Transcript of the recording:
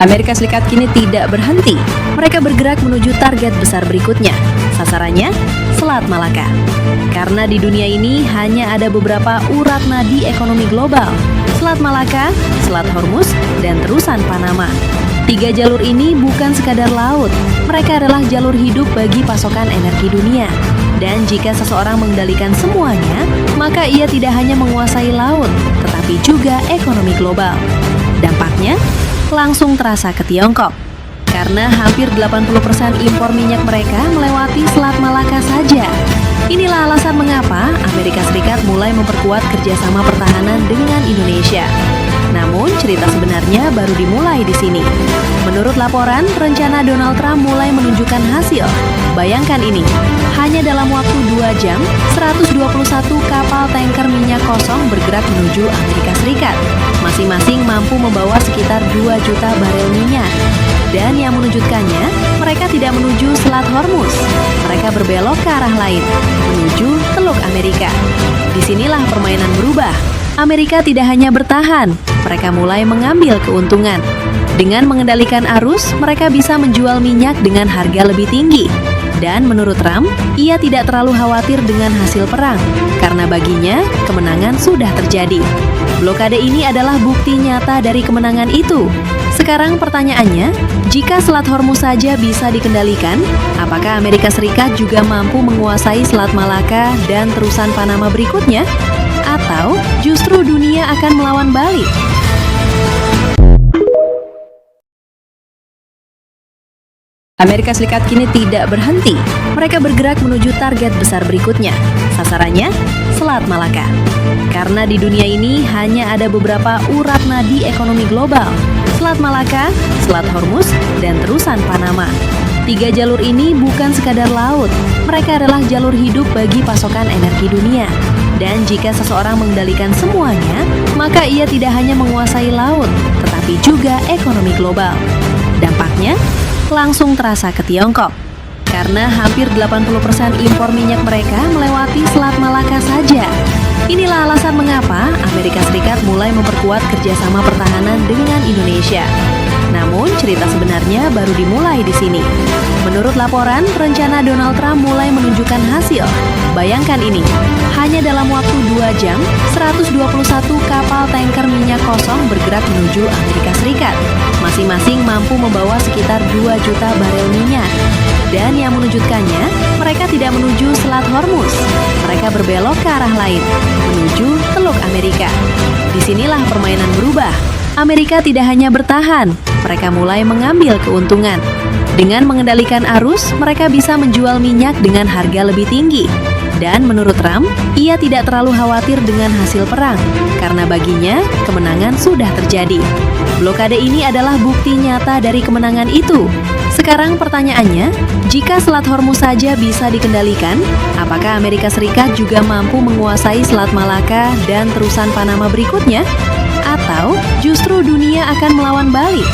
Amerika Serikat kini tidak berhenti. Mereka bergerak menuju target besar berikutnya. Sasarannya, Selat Malaka. Karena di dunia ini hanya ada beberapa urat nadi ekonomi global. Selat Malaka, Selat Hormuz, dan terusan Panama. Tiga jalur ini bukan sekadar laut. Mereka adalah jalur hidup bagi pasokan energi dunia. Dan jika seseorang mengendalikan semuanya, maka ia tidak hanya menguasai laut, tetapi juga ekonomi global. Dampaknya langsung terasa ke Tiongkok. Karena hampir 80% impor minyak mereka melewati Selat Malaka saja. Inilah alasan mengapa Amerika Serikat mulai memperkuat kerjasama pertahanan dengan Indonesia. Namun, cerita sebenarnya baru dimulai di sini. Menurut laporan, rencana Donald Trump mulai menunjukkan hasil. Bayangkan ini, hanya dalam waktu 2 jam, 121 kapal tanker minyak kosong bergerak menuju Amerika Serikat. Masing-masing mampu membawa sekitar 2 juta barel minyak. Dan yang menunjukkannya, mereka tidak menuju Selat Hormuz. Mereka berbelok ke arah lain, menuju Teluk Amerika. Disinilah permainan berubah. Amerika tidak hanya bertahan, mereka mulai mengambil keuntungan. Dengan mengendalikan arus, mereka bisa menjual minyak dengan harga lebih tinggi. Dan menurut Trump, ia tidak terlalu khawatir dengan hasil perang, karena baginya kemenangan sudah terjadi. Blokade ini adalah bukti nyata dari kemenangan itu. Sekarang pertanyaannya, jika Selat Hormuz saja bisa dikendalikan, apakah Amerika Serikat juga mampu menguasai Selat Malaka dan terusan Panama berikutnya? Atau justru dunia akan melawan balik? Amerika Serikat kini tidak berhenti. Mereka bergerak menuju target besar berikutnya. Sasarannya, Selat Malaka. Karena di dunia ini hanya ada beberapa urat nadi ekonomi global. Selat Malaka, Selat Hormuz, dan terusan Panama. Tiga jalur ini bukan sekadar laut. Mereka adalah jalur hidup bagi pasokan energi dunia. Dan jika seseorang mengendalikan semuanya, maka ia tidak hanya menguasai laut, tetapi juga ekonomi global. Dampaknya langsung terasa ke Tiongkok. Karena hampir 80% impor minyak mereka melewati Selat Malaka saja. Inilah alasan mengapa Amerika Serikat mulai memperkuat kerjasama pertahanan dengan Indonesia. Namun, cerita sebenarnya baru dimulai di sini. Menurut laporan, rencana Donald Trump mulai menunjukkan hasil. Bayangkan ini, hanya dalam waktu 2 jam, 121 kapal tanker minyak kosong bergerak menuju Amerika Serikat. Masing-masing mampu membawa sekitar 2 juta barel minyak. Dan yang menunjukkannya, mereka tidak menuju Selat Hormuz. Mereka berbelok ke arah lain, menuju Teluk Amerika. Disinilah permainan berubah. Amerika tidak hanya bertahan, mereka mulai mengambil keuntungan. Dengan mengendalikan arus, mereka bisa menjual minyak dengan harga lebih tinggi. Dan menurut Trump, ia tidak terlalu khawatir dengan hasil perang, karena baginya kemenangan sudah terjadi. Blokade ini adalah bukti nyata dari kemenangan itu. Sekarang pertanyaannya, jika Selat Hormuz saja bisa dikendalikan, apakah Amerika Serikat juga mampu menguasai Selat Malaka dan terusan Panama berikutnya? Atau justru dunia akan melawan balik?